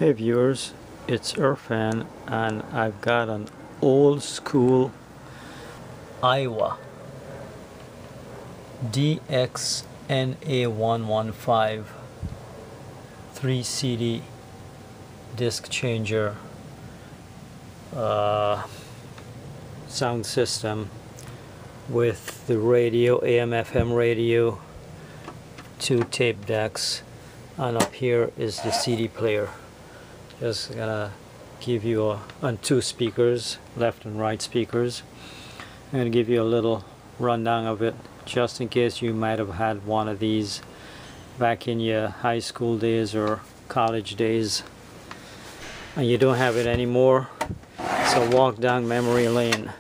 Hey viewers, it's Irfan and I've got an old school Aiwa CX-NA115 3 CD disc changer sound system with the radio, AM/FM radio, 2 tape decks, and up here is the CD player. Just gonna give you on 2 speakers, left and right speakers. I'm gonna give you a little rundown of it, just in case you might have had one of these back in your high school days or college days, and you don't have it anymore. So walk down memory lane.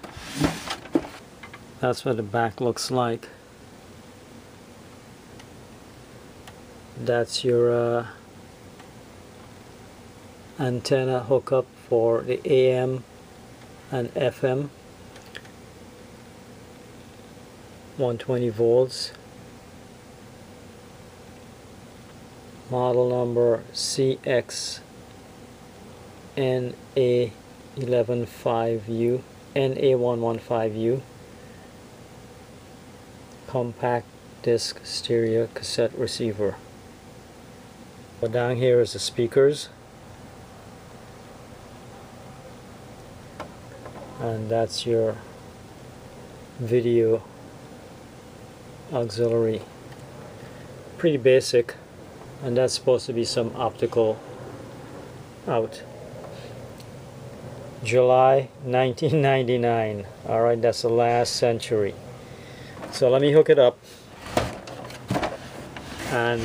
That's what the back looks like. That's your antenna hookup for the AM and FM, 120 volts, model number CX-NA115U, NA115U, compact disc stereo cassette receiver. But down here is the speakers, and that's your video auxiliary. Pretty basic, and that's supposed to be some optical out. July 1999. Alright, that's the last century. So let me hook it up and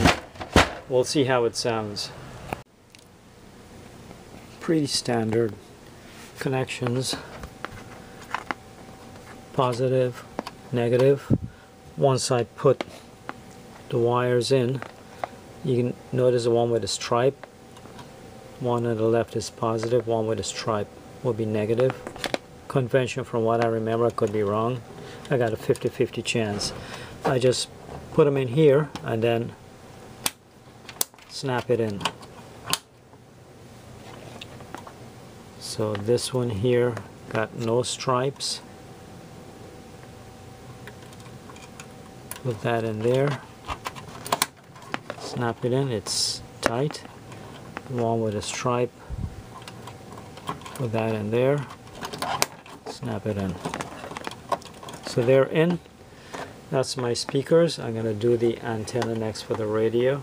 we'll see how it sounds. Pretty standard connections. Positive, negative. Once I put the wires in, you can notice the one with a stripe. One on the left is positive, one with a stripe will be negative. Convention, from what I remember, I could be wrong. I got a 50-50 chance. I just put them in here and then snap it in. So this one here got no stripes. Put that in there, snap it in, it's tight. One with a stripe, put that in there, snap it in. So they're in. That's my speakers. I'm going to do the antenna next for the radio.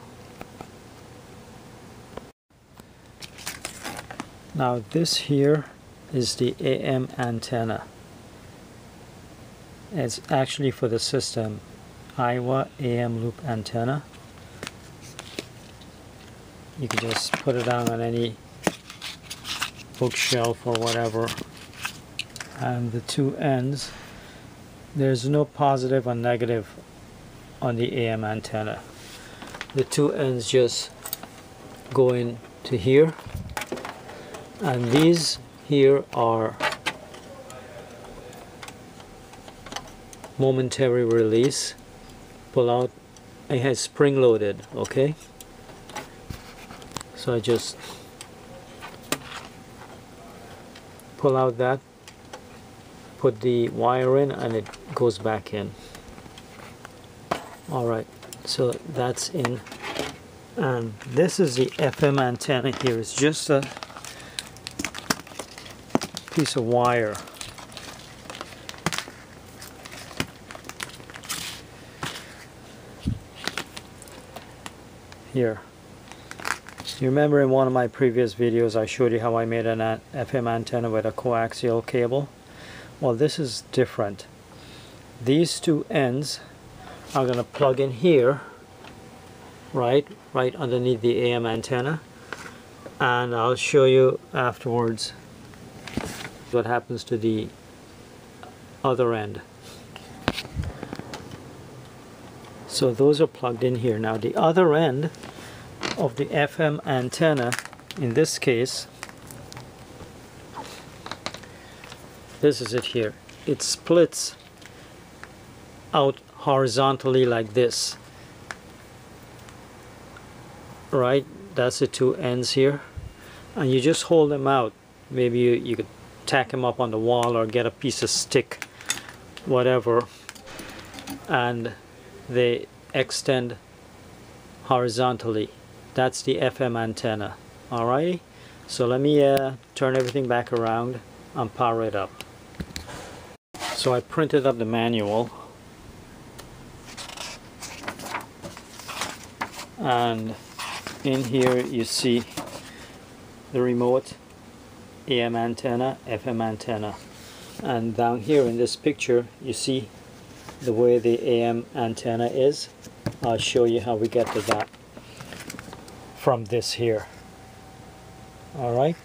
Now this here is the AM antenna. It's actually for the system Aiwa AM loop antenna. You can just put it down on any bookshelf or whatever. And the 2 ends, there's no positive or negative on the AM antenna. The 2 ends just go into here, and these here are momentary release. Pull out. It has spring loaded, okay? So I just pull out that, put the wire in, and it goes back in. Alright, so that's in. And this is the FM antenna here. It's just a piece of wire. Here. You remember in one of my previous videos I showed you how I made an FM antenna with a coaxial cable? Well, this is different. These 2 ends are going to plug in here, right underneath the AM antenna, and I'll show you afterwards what happens to the other end. So those are plugged in here. Now the other end of the FM antenna, in this case, this is it here. It splits out horizontally like this. Right, that's the 2 ends here. and you just hold them out. Maybe you could tack them up on the wall or get a piece of stick, whatever, and they extend horizontally. That's the FM antenna. Alrighty, so let me turn everything back around and power it up. So I printed up the manual, and in here you see the remote, AM antenna, FM antenna, and down here in this picture you see the way the AM antenna is. I'll show you how we get to that from this here. Alright,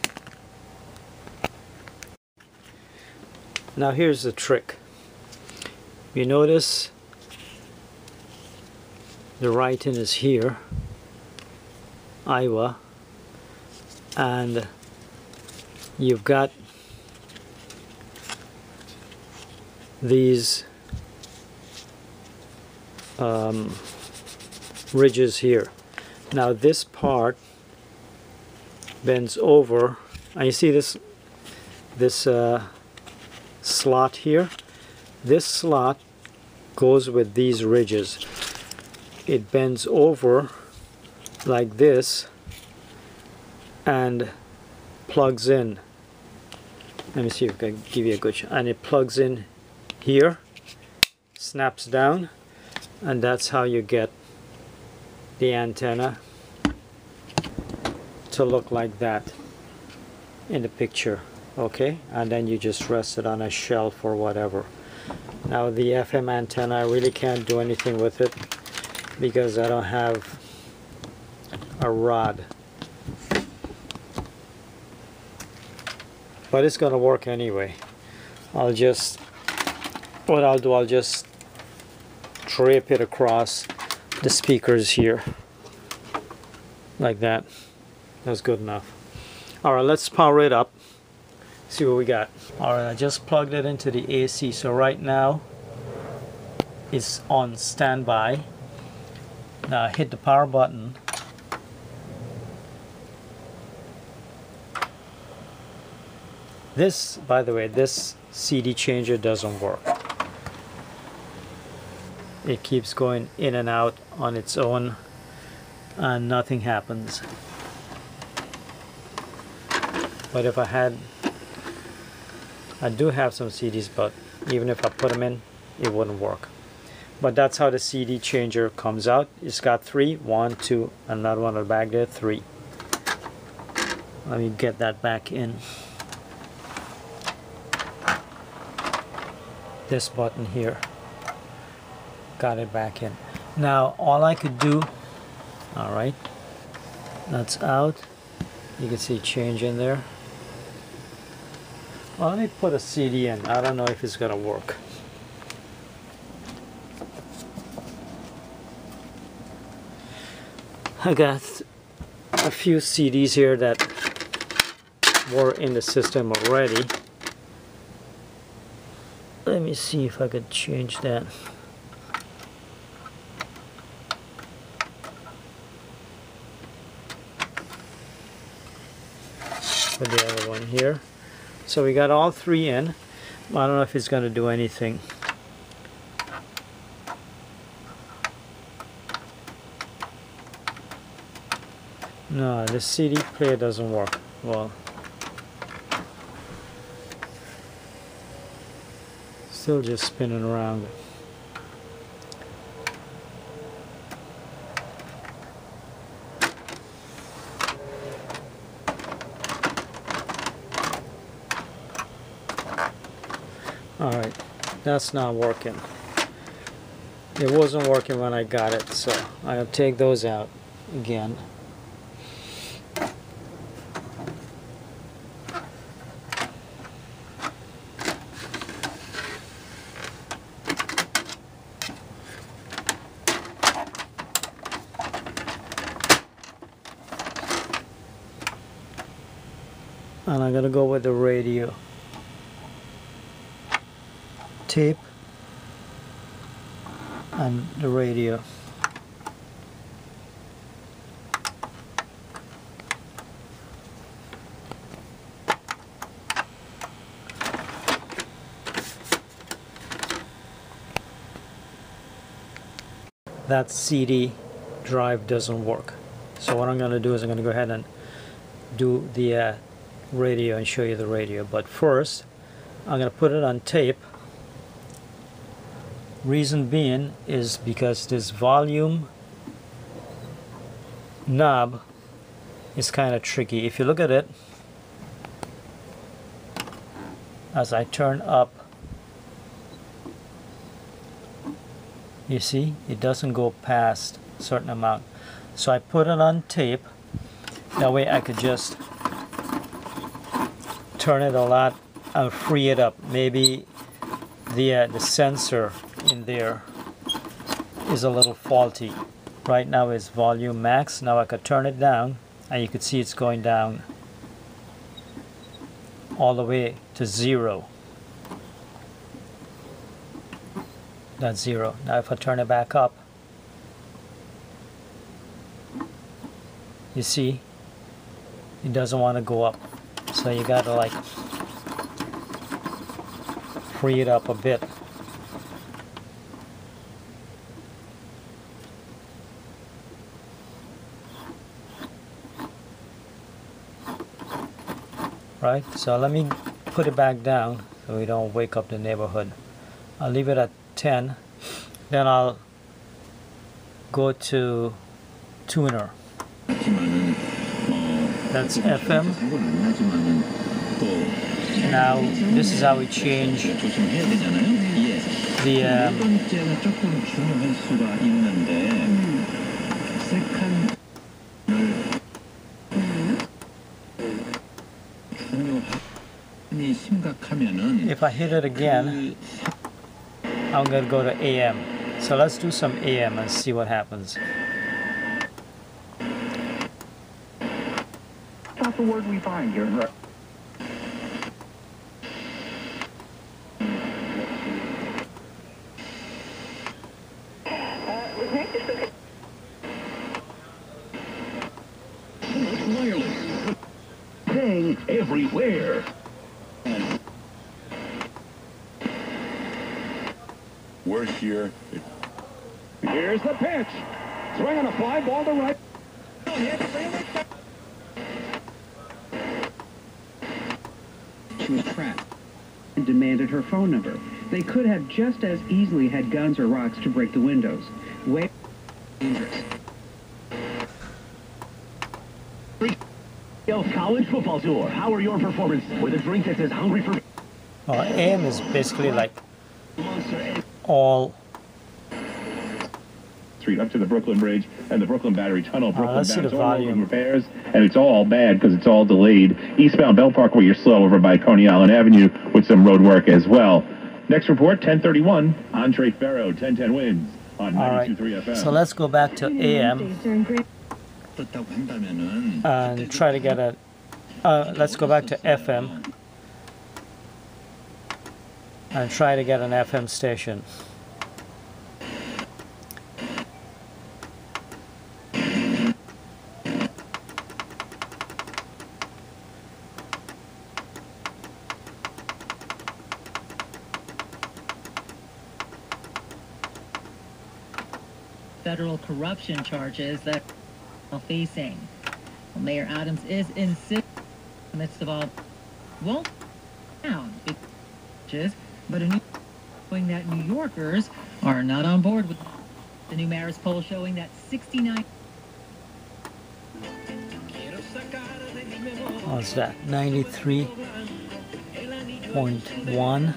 now here's the trick. You notice the writing is here, Aiwa, and you've got these ridges here. Now this part bends over, and you see this slot here. This slot goes with these ridges. It bends over like this and plugs in. Let me see if I can give you a good shot. And it plugs in here, snaps down, and that's how you get the antenna to look like that in the picture. Okay, and then you just rest it on a shelf or whatever. Now the FM antenna, I really can't do anything with it because I don't have a rod, but it's gonna work anyway. I'll just drape it across the speakers here like that. That's good enough. Alright, let's power it up, see what we got. Alright, I just plugged it into the AC, so right now it's on standby. Now I hit the power button. This, by the way, this CD changer doesn't work. It keeps going in and out on its own and nothing happens. But if I do have some CDs, but even if I put them in, it wouldn't work. But that's how the CD changer comes out. It's got 3, 1, 2, another one on the back there, 3. Let me get that back in. This button here, got it back in. Now all I could do, alright, that's out. You can see change in there. Well, let me put a CD in. I don't know if it's gonna work. I got a few CDs here that were in the system already. Let me see if I could change that. Put the other one here. So we got all 3 in. I don't know if it's going to do anything. No, the CD player doesn't work. Well, still just spinning around. Alright, that's not working. It wasn't working when I got it, so I'll take those out again. And I'm gonna go with the radio tape and the radio. that CD drive doesn't work. So what I'm going to do is I'm going to go ahead and do the radio and show you the radio. But first, I'm going to put it on tape. Reason being is because this volume knob is kind of tricky. If you look at it, as I turn up, you see it doesn't go past a certain amount. So I put it on tape. That way I could just turn it a lot and free it up. Maybe the sensor in there is a little faulty. Right now it's volume max. Now I could turn it down and you could see it's going down all the way to 0. That's 0. Now if I turn it back up, you see it doesn't want to go up. So you gotta like free it up a bit. Right, so let me put it back down so we don't wake up the neighborhood. I'll leave it at 10. Then I'll go to tuner. That's FM. Now this is how we change the if I hit it again, I'm going to go to AM. So let's do some AM and see what happens. Not the word we find here. Wireless. Thing everywhere. We're here. Here's the pitch. Swing on a fly ball to right. She was trapped and demanded her phone number. They could have just as easily had guns or rocks to break the windows. Way dangerous. College football tour. How are your performance with a drink that says hungry for? Well, AM is basically like all Street up to the Brooklyn Bridge and the Brooklyn Battery Tunnel. let's see the volume. Repairs, and it's all bad because it's all delayed. Eastbound Bell Parkway, you're slow over by Coney Island Avenue with some road work as well. Next report, 10:31. Andre Ferro, 1010 wins on 92.3 FM. So let's go back to AM and try to get a. Let's go back to FM and try to get an FM station. Federal corruption charges that are facing. Well, Mayor Adams is in the midst of all won't down but a new showing that New Yorkers are not on board with the new mayor's poll showing that 69. What's that? 93.1.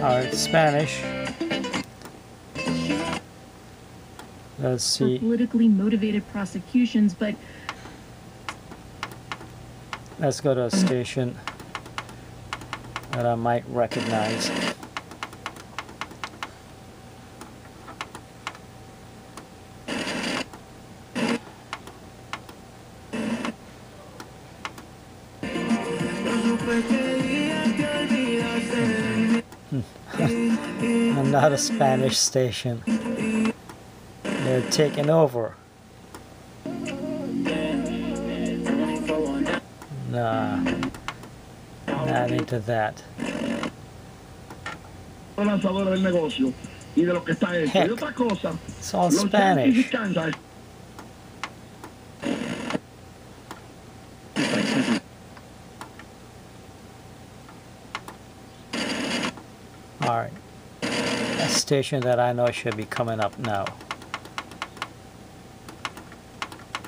Alright, Spanish. Let's see. Politically motivated prosecutions, but Let's go to a station that I might recognize. another Spanish station. They're taking over. Nah, not into that. Heck, it's all Spanish. Alright, a station that I know should be coming up now.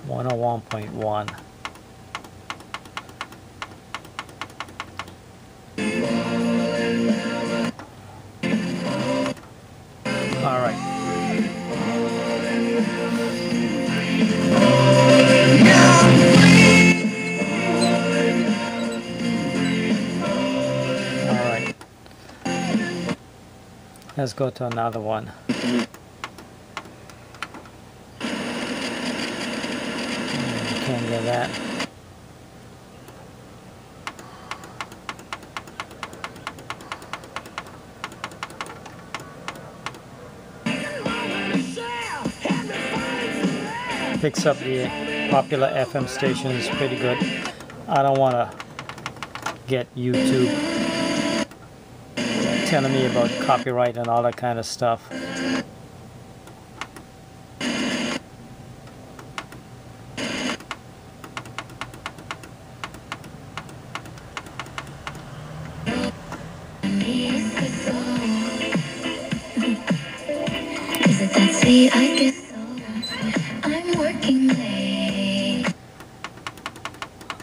101.1. Alright. Alright. Let's go to another one. Can't get that. Picks up the popular FM stations pretty good. I don't want to get YouTube telling me about copyright and all that kind of stuff.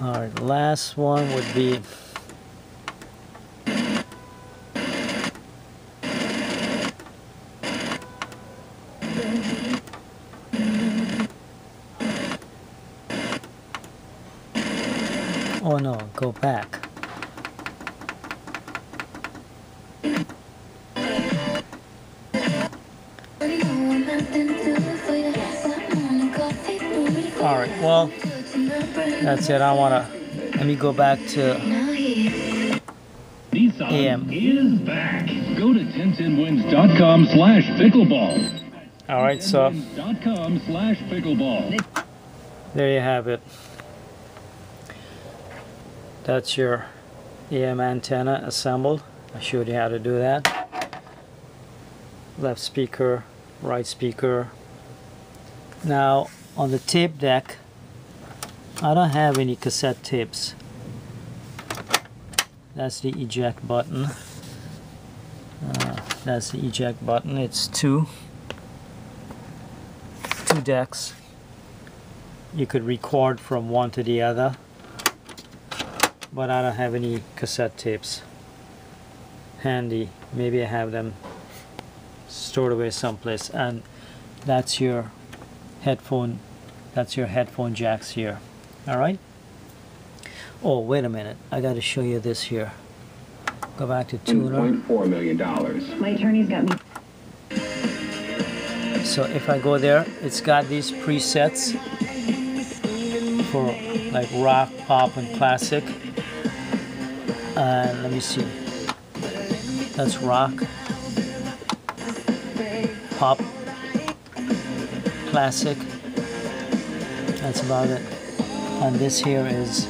Alright, last one would be oh no, go back. Alright, well, that's it. I want to, let me go back to AM. Is back. Go to 1010wins.com/pickleball. Alright, so 1010wins.com/pickleball. there you have it. That's your AM antenna assembled. I showed you how to do that. Left speaker, right speaker. Now on the tape deck, I don't have any cassette tapes. That's the eject button. That's the eject button. It's two decks. You could record from one to the other, but I don't have any cassette tapes handy. Maybe I have them stored away someplace. And that's your headphone. That's your headphone jacks here. All right. Oh, wait a minute. I got to show you this here. Go back to tuner. $1.4 million. My attorney's got me. So if I go there, it's got these presets for like rock, pop, and classic. Let me see. That's rock, pop, classic. That's about it. And this here is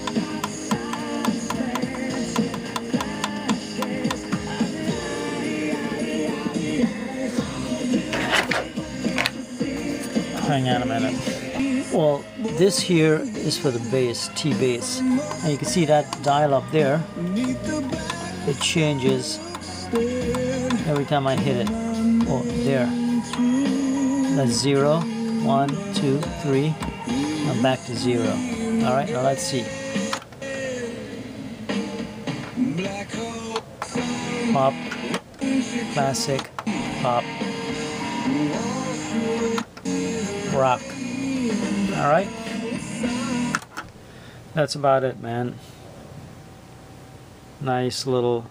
hang on a minute. Well, this here is for the bass, T bass. And you can see that dial up there. It changes every time I hit it. Oh, there. That's 0, 1, 2, 3. I'm back to 0. Alright, now let's see. Pop, classic, pop, rock. Alright? That's about it, man. Nice little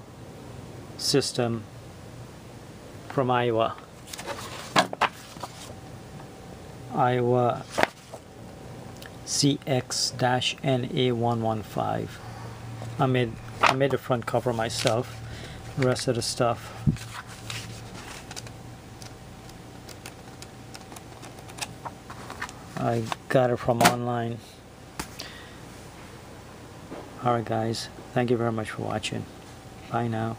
system from Aiwa. Aiwa CX-NA115. I made the front cover myself. The rest of the stuff I got it from online. Alright guys, thank you very much for watching. Bye now.